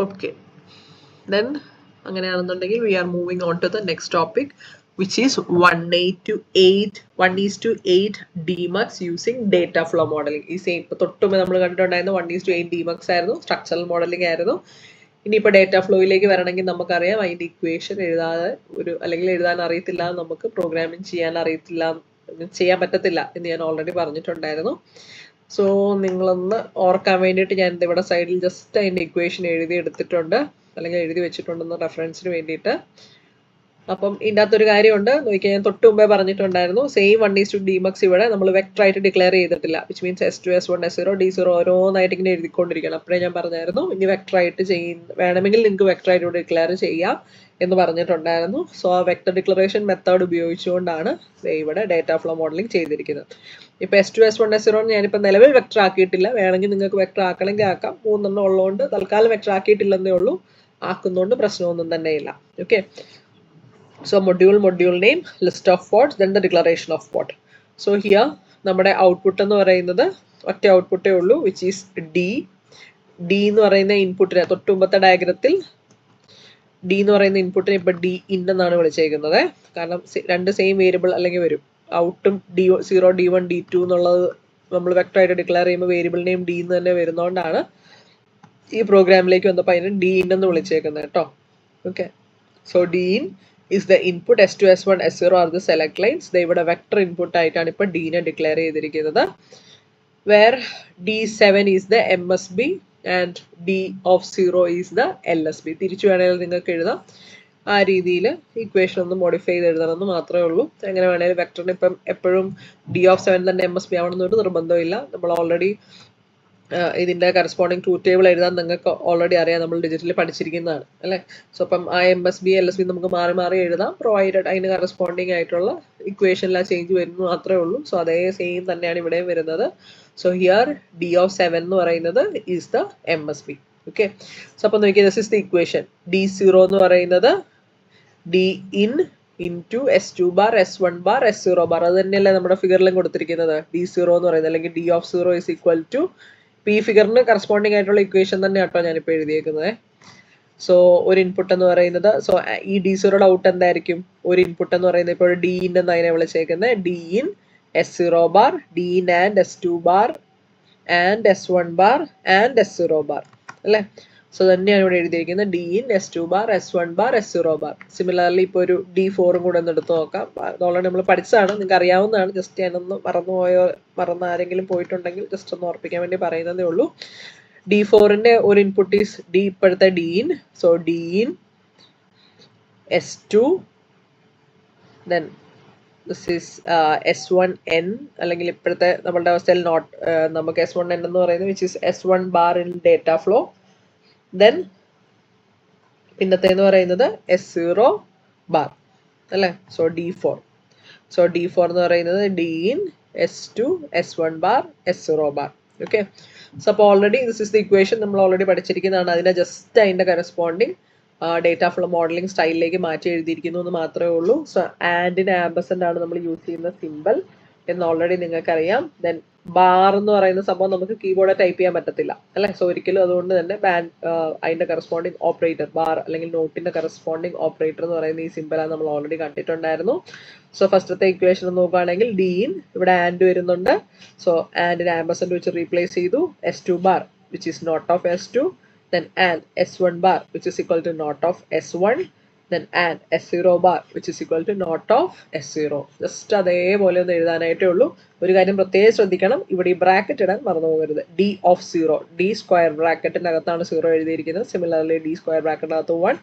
Okay. Then അങ്ങനെയാണെന്നുണ്ടെങ്കിൽ we are moving on to the next topic, which is 1:8 DMux using data flow modeling. ഈ same ഇപ്പോൾ തൊട്ടുമ്പോൾ നമ്മൾ കണ്ടിട്ടുണ്ടായിരുന്നു 1:8 DMux ആയിരുന്നു, structural modelling ആയിരുന്നു. ഇനിയിപ്പോൾ ഡേറ്റ ഫ്ലോയിലേക്ക് വരണമെങ്കിൽ നമുക്കറിയാം അതിൻ്റെ ഇക്വേഷൻ എഴുതാതെ അല്ലെങ്കിൽ എഴുതാൻ അറിയത്തില്ല, നമുക്ക് പ്രോഗ്രാമിംഗ് ചെയ്യാൻ അറിയത്തില്ല, ചെയ്യാൻ പറ്റത്തില്ല എന്ന് ഞാൻ ഓൾറെഡി പറഞ്ഞിട്ടുണ്ടായിരുന്നു. സോ നിങ്ങളൊന്ന് ഓർക്കാൻ വേണ്ടിയിട്ട് ഞാൻ ഇവിടെ സൈഡിൽ ജസ്റ്റ് അതിൻ്റെ ഇക്വേഷൻ എഴുതി എടുത്തിട്ടുണ്ട്, അല്ലെങ്കിൽ എഴുതി വെച്ചിട്ടുണ്ടെന്ന് റെഫറൻസിന് വേണ്ടിയിട്ട്. അപ്പം ഇതിൻ്റെ അകത്തൊരു കാര്യമുണ്ട് നോക്കിയാൽ, ഞാൻ തൊട്ട് മുമ്പേ പറഞ്ഞിട്ടുണ്ടായിരുന്നു സെയിം 1:2 DMux ഇവിടെ നമ്മൾ വെക്ടറായിട്ട് ഡിക്ലെയർ ചെയ്തിട്ടില്ല, which means S2 S1 S0 D0 ഓരോന്നായിട്ട് ഇങ്ങനെ എഴുതിക്കൊണ്ടിരിക്കണം. അപ്പോഴേ ഞാൻ പറഞ്ഞായിരുന്നു ഇനി വെക്ടറായിട്ട് വേണമെങ്കിൽ നിങ്ങൾക്ക് വെക്ടറായിട്ട് ഇവിടെ ഡിക്ലെയർ ചെയ്യാം എന്ന് പറഞ്ഞിട്ടുണ്ടായിരുന്നു. സോ ആ വെക്ടർ ഡിക്ലറേഷൻ മെത്തേഡ് ഉപയോഗിച്ചുകൊണ്ടാണ് ഇവിടെ ഡേറ്റ ഫ്ലോ മോഡലിംഗ് ചെയ്തിരിക്കുന്നത്. ഇപ്പോൾ S2 S1 S0 ഞാനിപ്പോൾ നിലവിൽ വെക്ടർ ആക്കിയിട്ടില്ല, വേണമെങ്കിൽ നിങ്ങൾക്ക് വെക്ടർ ആക്കണമെങ്കിൽ ആക്കാം. 3 ഉള്ളതുകൊണ്ട് തൽക്കാലം വെക്ടർ ആക്കിയിട്ടില്ലെന്നേ ഉള്ളൂ, ആക്കുന്നതുകൊണ്ട് പ്രശ്നമൊന്നും തന്നെയില്ല. Okay. So module name, list of pods, then the declaration of pod. So here നമ്മുടെ ഔട്ട്പുട്ട് എന്ന് പറയുന്നത് ഒറ്റ ഔട്ട്പുട്ടേ ഉള്ളൂ, വിച്ച് ഈസ് ഡി എന്ന് പറയുന്ന ഇൻപുട്ടിനെ തൊട്ട് മുമ്പത്തെ ഡയഗ്രത്തിൽ ഡി എന്ന് പറയുന്ന ഇൻപുട്ടിനെ ഇപ്പം ഡി ഇൻ എന്നാണ് വിളിച്ചേക്കുന്നത്. കാരണം രണ്ട് സെയിം വേരിയബിൾ അല്ലെങ്കിൽ വരും, ഔട്ടും D0 D1 D2 എന്നുള്ളത് നമ്മൾ വെക്ടറായിട്ട് ഡിക്ലെയർ ചെയ്യുമ്പോൾ വേരിയബിൾ നെയിം ഡി എന്ന് തന്നെ വരുന്നതുകൊണ്ടാണ് ഈ പ്രോഗ്രാമിലേക്ക് വന്നപ്പോൾ അതിന് ഡി ഇൻ എന്ന് വിളിച്ചേക്കുന്നത് കേട്ടോ. Okay. So D in is the input, S2 S1 S0 are the select lines. They would have vector input ആയിട്ടാണ് ഇപ്പോൾ ഡീനെ ഡിക്ലെയർ ചെയ്തിരിക്കുന്നത്. Where D7 is the MSB and D of 0 is the LSB. തിരിച്ചു വേണമെങ്കിൽ നിങ്ങൾക്ക് എഴുതാം, ആ രീതിയിൽ equation ഒന്ന് മോഡിഫൈ ചെയ്ത് എഴുതണമെന്ന് മാത്രമേ ഉള്ളൂ. എങ്ങനെ വേണമെങ്കിൽ വെക്ടറിന് ഇപ്പം എപ്പോഴും D of 7 തന്നെ MSB ആവണമെന്നൊരു നിർബന്ധമില്ല. നമ്മൾ ഓൾറെഡി ഇതിൻ്റെ കറസ്പോണ്ടിങ് ട്രൂത്ത് ടേബിൾ എഴുതാൻ നിങ്ങൾക്ക് ഓൾറെഡി അറിയാം, നമ്മൾ ഡിജിറ്റലി പഠിച്ചിരിക്കുന്നതാണ് അല്ലേ. സോ അപ്പം ആ MSB LSB നമുക്ക് മാറി മാറി എഴുതാം, പ്രൊവൈഡഡ് അതിന് കറസ്പോണ്ടിങ് ആയിട്ടുള്ള ഇക്വേഷനിൽ ആ ചേഞ്ച് വരുന്നു മാത്രമേ ഉള്ളൂ. സോ അതേ സെയിം തന്നെയാണ് ഇവിടെയും വരുന്നത്. സോ ഹിയർ D of 7 എന്ന് പറയുന്നത് is the MSB. Okay. So അപ്പം നോക്കിയാൽ this is the equation. D0 എന്ന് പറയുന്നത് D in into S2 bar S1 bar S0 bar, അത് തന്നെയല്ലേ നമ്മുടെ ഫിഗറിലും കൊടുത്തിരിക്കുന്നത്. D0 എന്ന് പറയുന്നത് അല്ലെങ്കിൽ D of 0 is equal to ഈ ഫിഗറിന് കറസ്പോണ്ടിങ് ആയിട്ടുള്ള ഇക്വേഷൻ തന്നെ കേട്ടോ ഞാനിപ്പോൾ എഴുതിയേക്കുന്നത്. സോ ഒരു ഇൻപുട്ട് എന്ന് പറയുന്നത്, സോ ഈ D0യുടെ ഔട്ട് എന്തായിരിക്കും, ഒരു ഇൻപുട്ട് എന്ന് പറയുന്നത് ഇപ്പോൾ ഡി ഇൻ എന്ന് അതിനെ വിളിച്ചേക്കുന്നത്. D in S0 bar, D in and S2 bar and S1 bar and S0 bar അല്ലേ. സോ തന്നെയാണ് ഇവിടെ എഴുതിയിരിക്കുന്നത് D in S2 bar S1 bar S0 bar. Similarly ഇപ്പോൾ ഒരു D4 കൂടെ ഒന്ന് എടുത്ത് നോക്കാം. ഓൾറെഡി നമ്മൾ പഠിച്ചതാണ്, നിങ്ങൾക്ക് അറിയാവുന്നതാണ്. ജസ്റ്റ് ഞാനൊന്ന് മറന്ന ആരെങ്കിലും പോയിട്ടുണ്ടെങ്കിൽ ജസ്റ്റ് ഒന്ന് ഓർപ്പിക്കാൻ വേണ്ടി പറയുന്നതേ ഉള്ളൂ. D4ന്റെ ഒരു ഇൻപുട്ട് ഈസ് ഡി, ഇപ്പോഴത്തെ D in. So D in S2 then this is S1N, അല്ലെങ്കിൽ ഇപ്പോഴത്തെ നമ്മളുടെ അവസ്ഥയിൽ നമുക്ക് S1N എന്ന് പറയുന്നത് which is S1 bar in data flow. Then പിന്നത്തെ എന്ന് പറയുന്നത് S0 ബാർ അല്ലേ. So D4. സോ D4 എന്ന് പറയുന്നത് D in S2 S1 bar S0 bar. Okay. So അപ്പോൾ already this is the equation നമ്മൾ ഓൾറെഡി പഠിച്ചിരിക്കുന്നതാണ്. അതിനെ ജസ്റ്റ് അതിൻ്റെ കറസ്പോണ്ടിങ് ഡേറ്റ ഫ്ലോ മോഡലിംഗ് സ്റ്റൈലിലേക്ക് മാറ്റി എഴുതിയിരിക്കുന്നു എന്ന് മാത്രമേ ഉള്ളൂ. സോ ആൻഡിന് ആംബസെൻ്റ് ആണ് നമ്മൾ യൂസ് ചെയ്യുന്ന സിമ്പിൾ എന്ന് ഓൾറെഡി നിങ്ങൾക്കറിയാം. ദെൻ ബാർ എന്ന് പറയുന്ന സംഭവം നമുക്ക് കീബോർഡ് ടൈപ്പ് ചെയ്യാൻ പറ്റത്തില്ല അല്ലേ. സോ ഒരിക്കലും അതുകൊണ്ട് തന്നെ അതിൻ്റെ കറസ്പോണ്ടിങ് ഓപ്പറേറ്റർ ബാർ അല്ലെങ്കിൽ നോട്ടിൻ്റെ കറസ്പോണ്ടിങ് ഓപ്പറേറ്റർ എന്ന് പറയുന്ന ഈ സിമ്പിളാണ് നമ്മൾ ഓൾറെഡി കണ്ടിട്ടുണ്ടായിരുന്നു. സോ ഫസ്റ്റത്തെ ഇക്വേഷൻ നോക്കുകയാണെങ്കിൽ ഡി ഇൻ ഇവിടെ ആൻഡ് വരുന്നുണ്ട്. സോ ആൻഡിന് ആംബസെൻ്റ് വെച്ച് റീപ്ലേസ് ചെയ്തു. S2 bar which is not of S2, then and S1 bar which is equal to not of S1, then and S0 bar which is equal to not of S0. Just അതേപോലെ ഒന്ന് എഴുതാനായിട്ടേ ഉള്ളൂ. ഒരു കാര്യം പ്രത്യേകം ശ്രദ്ധിക്കണം, ഇവിടെ ഈ ബ്രാക്കറ്റ് ഇടാൻ മറന്നു പോകരുത്. D of 0, D സ്ക്വയർ ബ്രാക്കറ്റിൻ്റെ അകത്താണ് 0 എഴുതിയിരിക്കുന്നത്. സിമിലർലി D സ്ക്വയർ ബ്രാക്കറ്റിനകത്ത് 1.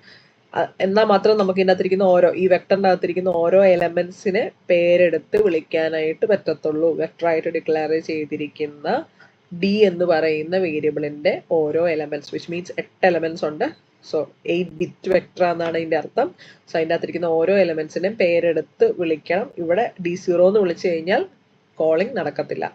എന്നാൽ മാത്രം നമുക്ക് ഇതിനകത്തിരിക്കുന്ന ഈ വെക്ടറിൻ്റെ അകത്തിരിക്കുന്ന ഓരോ എലമെൻസിനെ പേരെടുത്ത് വിളിക്കാനായിട്ട് പറ്റത്തുള്ളൂ. വെക്ടറായിട്ട് ഡിക്ലെയർ ചെയ്തിരിക്കുന്ന ഡി എന്ന് പറയുന്ന വേരിയബിളിൻ്റെ ഓരോ എലമെൻറ്റ്സ്, വിച്ച് മീൻസ് 8 എലമെൻറ്റ്സ് ഉണ്ട്. സോ 8 ബിറ്റ് വെക്ടർ എന്നാണ് ഇതിൻ്റെ അർത്ഥം. സോ അതിൻ്റെ അകത്തിരിക്കുന്ന ഓരോ എലമെൻറ്റ്സിനെയും പേരെടുത്ത് വിളിക്കണം. ഇവിടെ D0 എന്ന് വിളിച്ചു കഴിഞ്ഞാൽ കോളിംഗ് നടക്കത്തില്ല,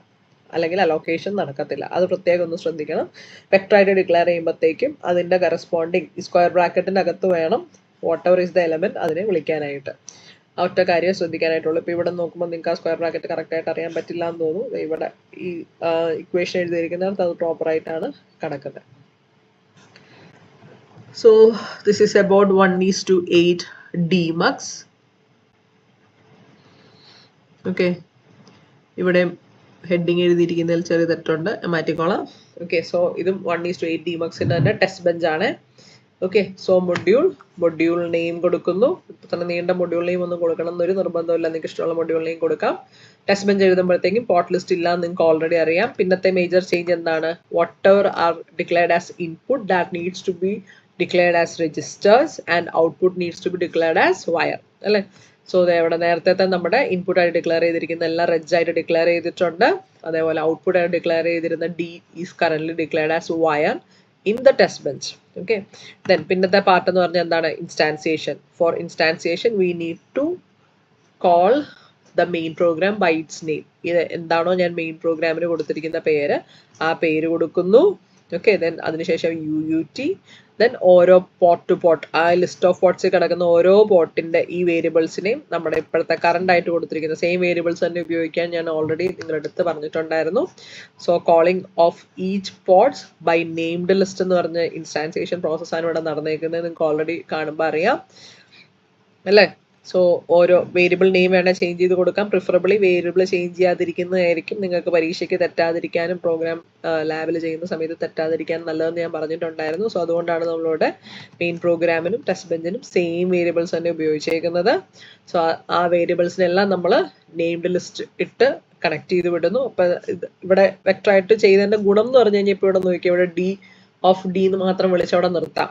അല്ലെങ്കിൽ അലോക്കേഷൻ നടക്കത്തില്ല. അത് പ്രത്യേകം ഒന്ന് ശ്രദ്ധിക്കണം. വെക്ടറായിട്ട് ഡിക്ലെയർ ചെയ്യുമ്പോഴത്തേക്കും അതിൻ്റെ കറസ്പോണ്ടിങ് ഈ സ്ക്വയർ ബ്രാക്കറ്റിൻ്റെ അകത്ത് വേണം what ever is the element അതിനെ വിളിക്കാനായിട്ട്. ആ ഒറ്റ കാര്യം ശ്രദ്ധിക്കാനായിട്ടുള്ളൂ. ഇപ്പോൾ ഇവിടെ നോക്കുമ്പോൾ നിങ്ങൾക്ക് ആ സ്ക്വയർ ബ്രാക്കറ്റ് കറക്റ്റായിട്ട് അറിയാൻ പറ്റില്ല എന്ന് തോന്നുന്നു. ഇവിടെ ഈ ഇക്വേഷൻ എഴുതിയിരിക്കുന്നത് അത് പ്രോപ്പറായിട്ടാണ് കിടക്കുന്നത്. So this is about 1:8 Dmux. Okay, ഇവിടെ ഹെഡിങ് എഴുതിയിരിക്കുന്നതിൽ ചെറിയ തെറ്റുണ്ട്, മാറ്റിക്കോളാം. ഓക്കെ, സോ ഇതും 1:8 Dmux-ന്റെ തന്നെ ടെസ്റ്റ് ബെഞ്ച് ആണ്. ഓക്കെ, സോ മൊഡ്യൂൾ നെയിം കൊടുക്കുന്നു. ഇപ്പൊ തന്നെ നീണ്ട മൊഡ്യൂൾ നെയിം ഒന്നും കൊടുക്കണം എന്നൊരു നിർബന്ധമില്ല, നിങ്ങൾക്ക് ഇഷ്ടമുള്ള മൊഡ്യൂൾ നെയിം കൊടുക്കാം. ടെസ്റ്റ് ബെഞ്ച് എഴുതുമ്പോഴത്തേക്കും പോർട്ട് ലിസ്റ്റ് ഇല്ല എന്ന് നിങ്ങൾക്ക് ഓൾറെഡി അറിയാം. പിന്നത്തെ മേജർ ചേഞ്ച് എന്താണ്? Whatever are declared as input that needs to be declared as registers and output needs to be declared as wire അല്ലേ. സോ ഇവിടെ നേരത്തെ നമ്മുടെ ഇൻപുട്ട് ആയിട്ട് ഡിക്ലെയർ ചെയ്തിരിക്കുന്ന എല്ലാം റെജ് ആയിട്ട് ഡിക്ലെയർ ചെയ്തിട്ടുണ്ട്. അതേപോലെ ഔട്ട്പുട്ട് ആയിട്ട് ഡിക്ലെയർ ചെയ്തിരുന്ന D is current declared as wire in the test bench. Okay, then പിന്നത്തെ പാർട്ട് എന്ന് പറഞ്ഞാൽ എന്താണ്? Instantiation. For instantiation we need to call the main program by its name. ഇത് എന്താണോ ഞാൻ മെയിൻ പ്രോഗ്രാമിന് കൊടുത്തിരിക്കുന്ന പേര്, ആ പേര് കൊടുക്കുന്നു. ഓക്കെ, ദെൻ അതിനുശേഷം UUT, ദെൻ ഓരോ പോർട്ട് ടു പോർട്ട്, ആ ലിസ്റ്റ് ഓഫ് പോർട്ട്സിൽ കിടക്കുന്ന ഓരോ പോർട്ടിന്റെ ഈ വേരിയബിൾസിനെയും നമ്മുടെ ഇപ്പോഴത്തെ കറണ്ട് ആയിട്ട് കൊടുത്തിരിക്കുന്ന സെയിം വേരിയബിൾസ് തന്നെ ഉപയോഗിക്കാൻ ഞാൻ ഓൾറെഡി നിങ്ങളുടെ അടുത്ത് പറഞ്ഞിട്ടുണ്ടായിരുന്നു. So calling of each ports by named list എന്ന് പറഞ്ഞ ഇൻസ്റ്റാൻസിയേഷൻ പ്രോസസ്സാണ് ഇവിടെ നടന്നേക്കുന്നത്. നിങ്ങൾക്ക് ഓൾറെഡി കാണുമ്പോൾ അറിയാം അല്ലേ. സോ ഓരോ വേരിയബിൾ നെയിം വേണേൽ ചേഞ്ച് ചെയ്ത് കൊടുക്കാം. പ്രിഫറബിളി വേരിയബിൾ ചേഞ്ച് ചെയ്യാതിരിക്കുന്നതായിരിക്കും നിങ്ങൾക്ക് പരീക്ഷയ്ക്ക് തെറ്റാതിരിക്കാനും പ്രോഗ്രാം ലാബിൽ ചെയ്യുന്ന സമയത്ത് തെറ്റാതിരിക്കാനും നല്ലതെന്ന് ഞാൻ പറഞ്ഞിട്ടുണ്ടായിരുന്നു. സോ അതുകൊണ്ടാണ് നമ്മളിവിടെ മെയിൻ പ്രോഗ്രാമിനും ടെസ്റ്റ് ബെഞ്ചിനും സെയിം വേരിയബിൾസ് തന്നെ ഉപയോഗിച്ചേക്കുന്നത്. സോ ആ വേരിയബിൾസിനെല്ലാം നമ്മൾ നെയിംഡ് ലിസ്റ്റ് ഇട്ട് കണക്ട് ചെയ്ത് വിടുന്നു. അപ്പം ഇവിടെ വെക്ടറായിട്ട് ചെയ്തതിൻ്റെ ഗുണം എന്ന് പറഞ്ഞു കഴിഞ്ഞാൽ ഇപ്പോൾ ഇവിടെ നോക്കിയാൽ ഇവിടെ D ഓഫ് D എന്ന് മാത്രം വിളിച്ചവിടെ നിർത്താം.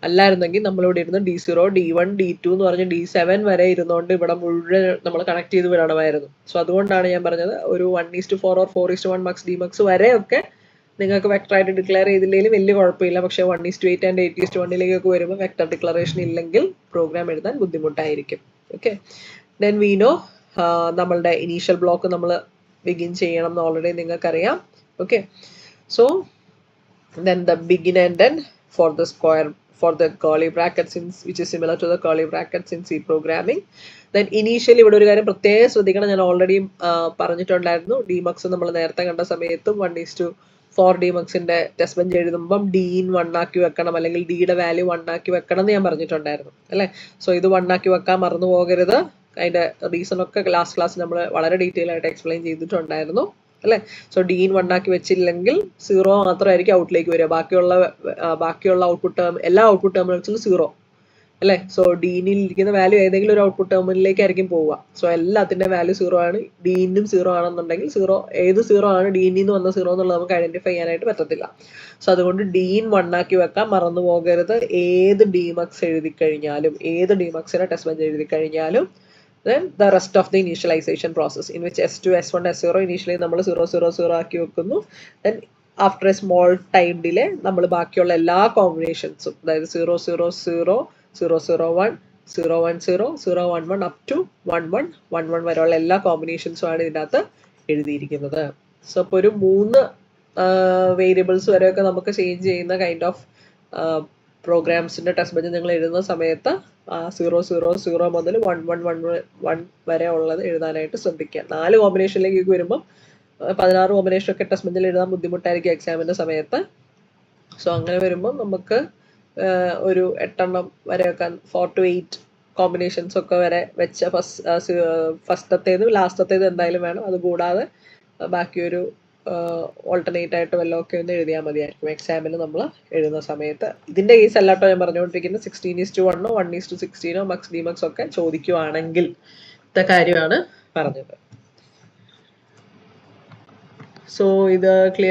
അല്ലായിരുന്നെങ്കിൽ നമ്മളിവിടെ ഇരുന്ന് D0, D1, D2 എന്ന് പറഞ്ഞ് D7 വരെ ഇരുന്നുകൊണ്ട് ഇവിടെ മുഴുവൻ നമ്മൾ കണക്ട് ചെയ്ത് വിടണമായിരുന്നു. സോ അതുകൊണ്ടാണ് ഞാൻ പറഞ്ഞത് ഒരു 1:4 or 4:1 മക്സ് Dmux വരെയൊക്കെ നിങ്ങൾക്ക് വെക്ടറായിട്ട് ഡിക്ലെയർ ചെയ്തില്ലെങ്കിലും വലിയ കുഴപ്പമില്ല. പക്ഷേ 1:8 ആൻഡ് 8:1 വരുമ്പോൾ വെക്ടർ ഡിക്ലറേഷൻ ഇല്ലെങ്കിൽ പ്രോഗ്രാം എഴുതാൻ ബുദ്ധിമുട്ടായിരിക്കും. ഓക്കെ, ദെൻ വി നോ നമ്മളുടെ ഇനീഷ്യൽ ബ്ലോക്ക് നമ്മൾ ബിഗിൻ ചെയ്യണം എന്ന് ഓൾറെഡി നിങ്ങൾക്കറിയാം. Okay, so then the begin and end for the square for the curly brackets which is similar to the curly brackets in C programming. Then initially ഇവിടെ ഒരു കാര്യം പ്രത്യേകം ശ്രദ്ധിക്കണം, ഞാൻ ഓൾറെഡി പറഞ്ഞിട്ടുണ്ടായിരുന്നു. Dmux നമ്മൾ നേരത്തെ കണ്ട സമയത്തും 1:4 Dmux-ന്റെ ടെസ്റ്റ് ബെഞ്ച് എഴുതുമ്പം D in 1 ആക്കി വെക്കണം, അല്ലെങ്കിൽ ഡിയുടെ വാല്യൂ 1 ആക്കി വെക്കണം എന്ന് ഞാൻ പറഞ്ഞിട്ടുണ്ടായിരുന്നു അല്ലേ. സോ ഇത് 1 ആക്കി വെക്കാൻ മറന്നു പോകരുത്. അതിന്റെ റീസൺ ഒക്കെ ലാസ്റ്റ് ക്ലാസ് നമ്മൾ വളരെ ഡീറ്റെയിൽ ആയിട്ട് എക്സ്പ്ലെയിൻ ചെയ്തിട്ടുണ്ടായിരുന്നു അല്ലേ. സോ D in 1 ആക്കി വെച്ചില്ലെങ്കിൽ 0 മാത്രമായിരിക്കും ഔട്ടിലേക്ക് വരിക. ബാക്കിയുള്ള ഔട്ട്പുട്ട് ടേം എല്ലാ ഔട്ട്പുട്ട് ടെർമിനൽസിലും 0 അല്ലേ. സോ ഡീനിൽ ഇരിക്കുന്ന വാല്യൂ ഏതെങ്കിലും ഒരു ഔട്ട്പുട്ട് ടെർമിനലിലേക്കായിരിക്കും പോവുക. സോ എല്ലാത്തിൻ്റെ വാല്യൂ 0 ആണ്. ഡീനും 0 ആണെന്നുണ്ടെങ്കിൽ 0 ഏത് 0 ആണ് ഡീനിൽ നിന്ന് വന്ന 0 എന്നുള്ളത് നമുക്ക് ഐഡന്റിഫൈ ചെയ്യാനായിട്ട് പറ്റത്തില്ല. സോ അതുകൊണ്ട് D in 1 ആക്കി വെക്കാൻ മറന്നു പോകരുത്. ഏത് Dmux എഴുതി കഴിഞ്ഞാലും, ഏത് Dmux-നെ ടെസ്റ്റ് ബെഞ്ച് എഴുതി കഴിഞ്ഞാലും then the rest of the initialization process in which S2, S1, S0 initially നമ്മൾ 0, 0, 0 ആക്കി വെക്കുന്നു. then after a small time delay നമ്മൾ ബാക്കിയുള്ള എല്ലാ കോമ്പിനേഷൻസും, അതായത് 0, 0, 0, 0, 0, 1, 0, 1, 0, 0, 1, 1 up to 1, 1, 1, 1 വരെയുള്ള എല്ലാ കോമ്പിനേഷൻസും ആണ് ഇതിനകത്ത് എഴുതിയിരിക്കുന്നത്. സോ അപ്പോൾ ഒരു 3 വേരിയബിൾസ് വരെയൊക്കെ നമുക്ക് ചേഞ്ച് ചെയ്യുന്ന കൈൻഡ് ഓഫ് പ്രോഗ്രാംസിന്റെ ടെസ്റ്റ് ബെഞ്ച് നിങ്ങൾ എഴുതുന്ന സമയത്ത് 0, 0, 0 മുതൽ 1, 1, 1, 1 വരെ ഉള്ളത് എഴുതാനായിട്ട് ശ്രദ്ധിക്കുക. 4 കോമ്പിനേഷനിലേക്ക് വരുമ്പോൾ 16 കോമ്പിനേഷനൊക്കെ ടെസ്റ്റ് ബെഞ്ചിൽ എഴുതാൻ ബുദ്ധിമുട്ടായിരിക്കും എക്സാമിന്റെ സമയത്ത്. സോ അങ്ങനെ വരുമ്പോൾ നമുക്ക് ഒരു 8 എണ്ണം വരെയൊക്കെ 4 to 8 കോമ്പിനേഷൻസ് ഒക്കെ വരെ വെച്ച ഫസ്റ്റത്തേതും ലാസ്റ്റത്തേതും എന്തായാലും വേണം. അതുകൂടാതെ ബാക്കി ഒരു ഓൾട്ടർനേറ്റ് ആയിട്ട് വല്ലതൊക്കെ ഒന്ന് എഴുതിയാൽ മതിയായിരിക്കും എക്സാമിന് നമ്മൾ എഴുതുന്ന സമയത്ത്. ഇതിന്റെ കേസ് അല്ലാട്ടോ ഞാൻ പറഞ്ഞുകൊണ്ടിരിക്കുന്നത്. 16:1 1:16 മക്സ് Dmux ഒക്കെ ചോദിക്കുവാണെങ്കിൽ ഇത്ത കാര്യമാണ് പറഞ്ഞത്. സോ ഇത് ക്ലിയർ